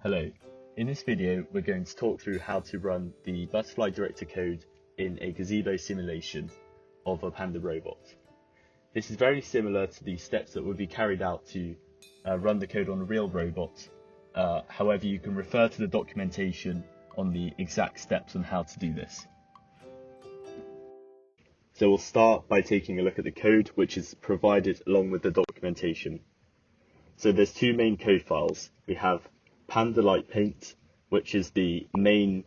Hello, in this video we're going to talk through how to run the butterfly director code in a gazebo simulation of a panda robot. This is very similar to the steps that would be carried out to run the code on a real robot. However, you can refer to the documentation on the exact steps on how to do this. So we'll start by taking a look at the code, which is provided along with the documentation. So there's two main code files. We have Panda Light Paint, which is the main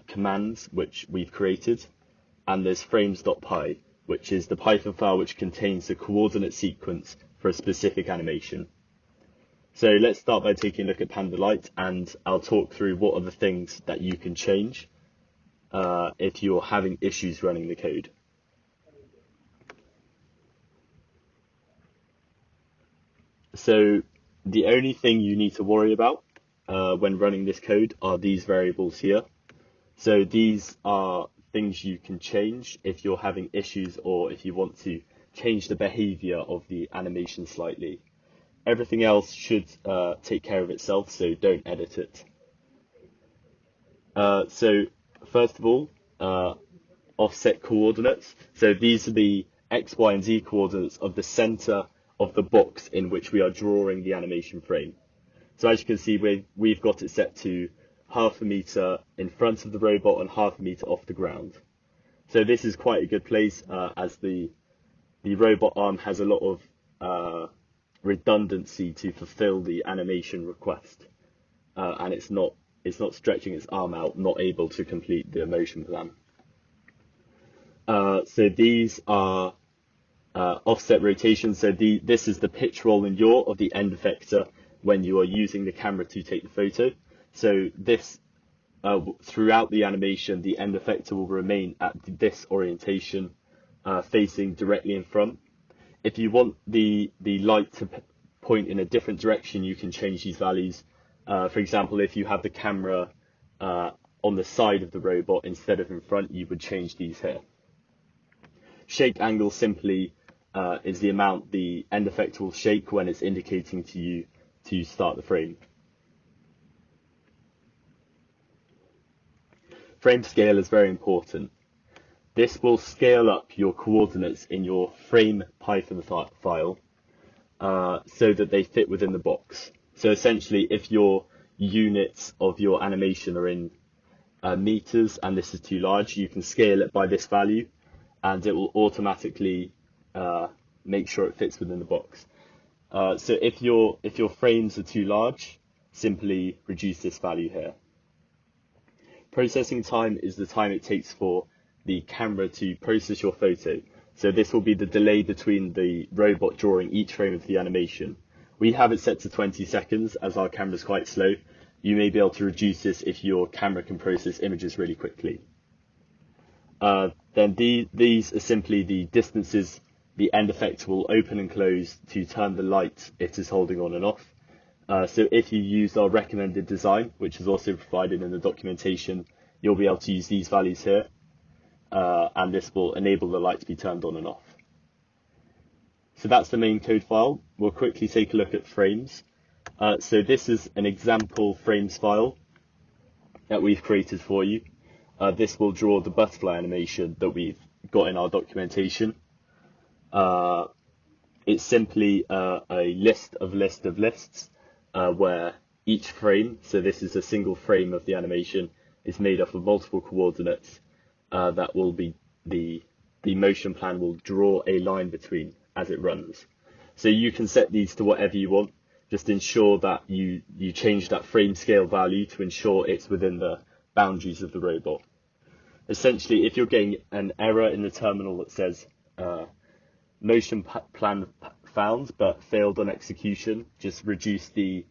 commands which we've created, and there's frames.py, which is the Python file which contains the coordinate sequence for a specific animation. So let's start by taking a look at Panda Light, and I'll talk through what are the things that you can change if you're having issues running the code. So the only thing you need to worry about when running this code are these variables here. So these are things you can change if you're having issues or if you want to change the behavior of the animation slightly. Everything else should take care of itself, so don't edit it. So first of all, offset coordinates. So these are the X, Y, and Z coordinates of the center of the box in which we are drawing the animation frame. So as you can see, we've got it set to 0.5 meter in front of the robot and 0.5 meter off the ground. So this is quite a good place as the robot arm has a lot of redundancy to fulfill the animation request, and it's not stretching its arm out, not able to complete the motion plan. So these are offset rotation. So this is the pitch roll and yaw of the end effector when you are using the camera to take the photo. So this throughout the animation, the end effector will remain at this orientation, facing directly in front. If you want the light to point in a different direction, you can change these values. For example, if you have the camera on the side of the robot instead of in front, you would change these here. Shake angle simply is the amount the end effector will shake when it's indicating to you to start the frame. Frame scale is very important. This will scale up your coordinates in your frame Python file so that they fit within the box. So essentially, if your units of your animation are in meters and this is too large, you can scale it by this value and it will automatically make sure it fits within the box. So if your frames are too large, simply reduce this value here. Processing time is the time it takes for the camera to process your photo. So this will be the delay between the robot drawing each frame of the animation. We have it set to 20 seconds as our camera is quite slow. You may be able to reduce this if your camera can process images really quickly. Then these are simply the distances the end effector will open and close to turn the light it is holding on and off. So if you use our recommended design, which is also provided in the documentation, you'll be able to use these values here, and this will enable the light to be turned on and off. So that's the main code file. We'll quickly take a look at frames. So this is an example frames file that we've created for you. This will draw the butterfly animation that we've got in our documentation. It's simply a list of lists where each frame, so this is a single frame of the animation, is made up of multiple coordinates that will be the motion plan will draw a line between as it runs. So you can set these to whatever you want. Just ensure that you change that frame scale value to ensure it's within the boundaries of the robot. Essentially, if you're getting an error in the terminal that says motion plan found but failed on execution, just reduce the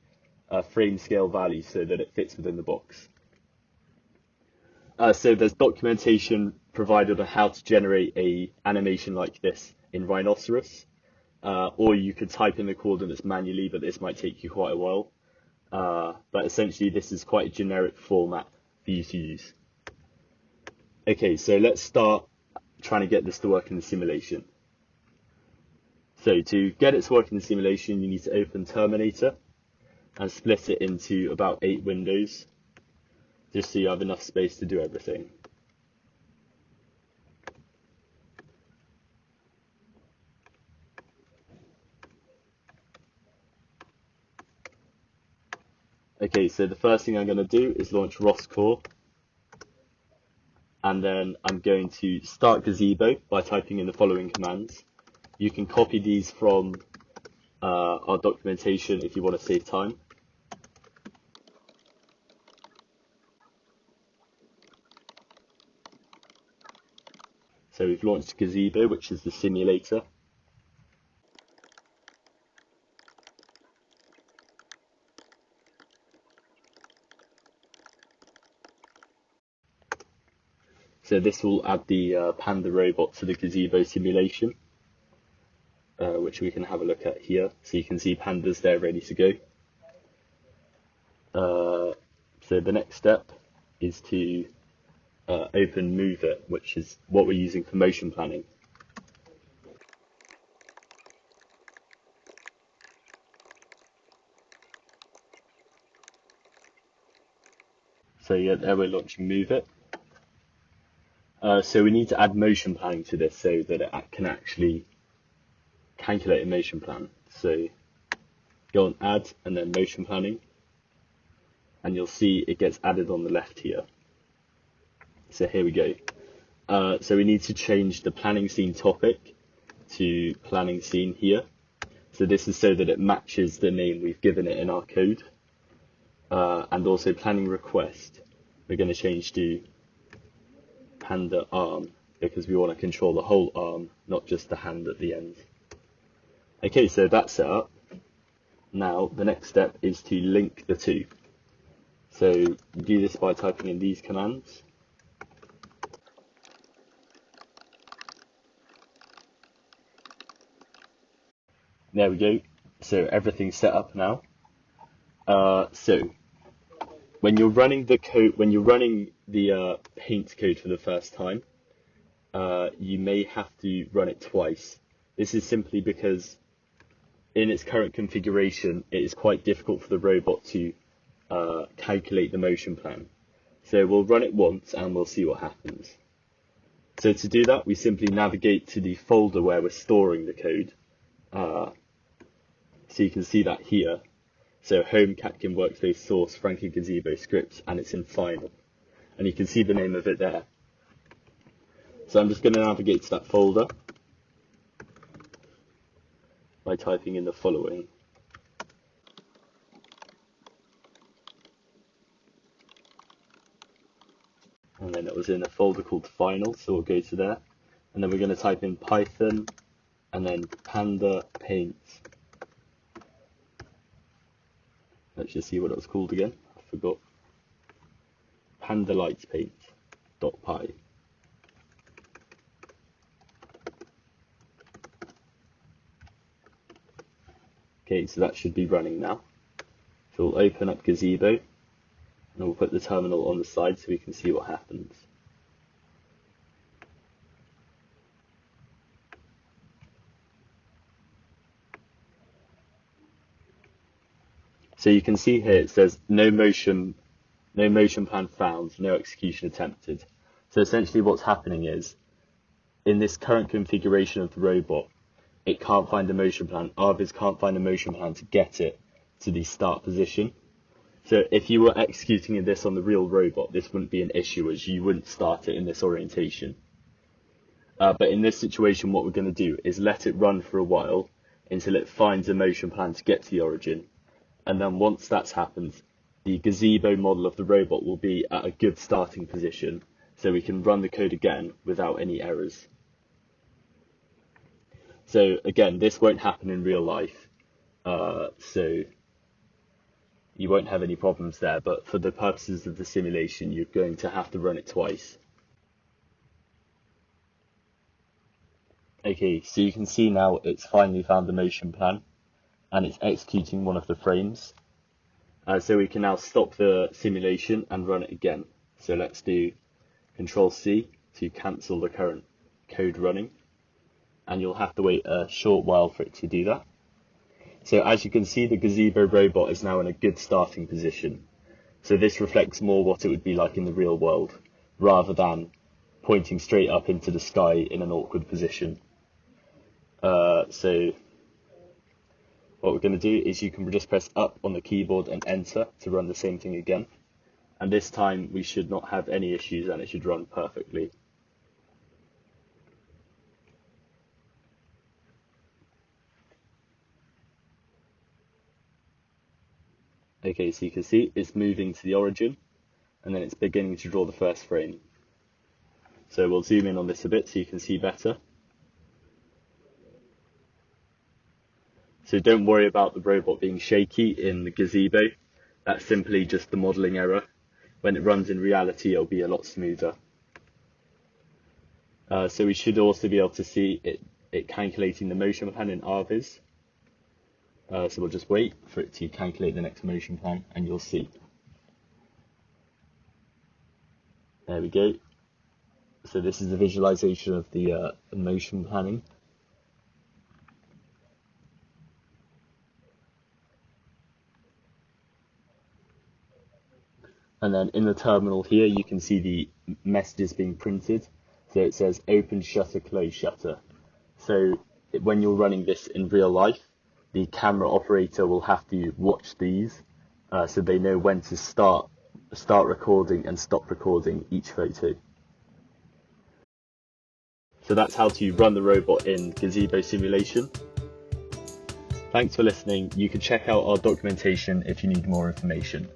frame scale value so that it fits within the box. So there's documentation provided on how to generate a animation like this in Rhinoceros, or you could type in the coordinates manually, but this might take you quite a while. But essentially this is quite a generic format for you to use. Okay, so let's start trying to get this to work in the simulation. So to get it to work in the simulation, you need to open Terminator, and split it into about 8 windows, just so you have enough space to do everything. Okay, so the first thing I'm going to do is launch ROS core, and then I'm going to start Gazebo by typing in the following commands. You can copy these from our documentation if you want to save time. So we've launched Gazebo, which is the simulator. So this will add the Panda robot to the Gazebo simulation, which we can have a look at here. So you can see Pandas there ready to go. So the next step is to open Move It, which is what we're using for motion planning. So yeah, there we're launching Move It. So we need to add motion planning to this so that it can actually calculate a motion plan. So go on Add and then Motion Planning, and you'll see it gets added on the left here. So here we go. So we need to change the planning scene topic to planning scene here. So this is so that it matches the name we've given it in our code. And also planning request, we're going to change to Panda arm, because we want to control the whole arm, not just the hand at the end. Okay, so that's set up. Now the next step is to link the two. So you do this by typing in these commands. There we go. So everything's set up now. So when you're running the code, when you're running the paint code for the first time, you may have to run it twice. This is simply because in its current configuration, it is quite difficult for the robot to calculate the motion plan. So we'll run it once and we'll see what happens. So to do that, we simply navigate to the folder where we're storing the code. So you can see that here. So Home, Catkin, Workspace, Source, Franklin Gazebo, Scripts, and it's in Final. And you can see the name of it there. So I'm just going to navigate to that folder by typing in the following. And then it was in a folder called Final, so we'll go to there. And then we're going to type in Python, and then Panda Paint. Let's just see what it was called again. I forgot. Panda Lights Paint.py. Okay, so that should be running now. So we'll open up Gazebo, and we'll put the terminal on the side so we can see what happens. So you can see here it says no motion plan found, no execution attempted. So essentially what's happening is, in this current configuration of the robot, it can't find a motion plan. Arvis can't find a motion plan to get it to the start position. So if you were executing this on the real robot, this wouldn't be an issue, as you wouldn't start it in this orientation. But in this situation, what we're going to do is let it run for a while until it finds a motion plan to get to the origin. And then once that's happened, the Gazebo model of the robot will be at a good starting position, so we can run the code again without any errors. So again, this won't happen in real life, so you won't have any problems there, but for the purposes of the simulation, you're going to have to run it twice. Okay, so you can see now it's finally found the motion plan, and it's executing one of the frames. So we can now stop the simulation and run it again. So let's do Control-C to cancel the current code running, and you'll have to wait a short while for it to do that. So as you can see, the gazebo robot is now in a good starting position. So this reflects more what it would be like in the real world, rather than pointing straight up into the sky in an awkward position. So what we're going to do is you can just press up on the keyboard and enter to run the same thing again. And this time we should not have any issues and it should run perfectly. Okay, so you can see it's moving to the origin and then it's beginning to draw the first frame. So we'll zoom in on this a bit so you can see better. So don't worry about the robot being shaky in the gazebo. That's simply just the modelling error. When it runs in reality, it'll be a lot smoother. So we should also be able to see it calculating the motion plan in RViz. So we'll just wait for it to calculate the next motion plan and you'll see. There we go. So this is the visualization of the motion planning. And then in the terminal here, you can see the messages being printed. So it says open shutter, close shutter. So when you're running this in real life, the camera operator will have to watch these so they know when to start recording and stop recording each photo. So that's how to run the robot in Gazebo Simulation. Thanks for listening. You can check out our documentation if you need more information.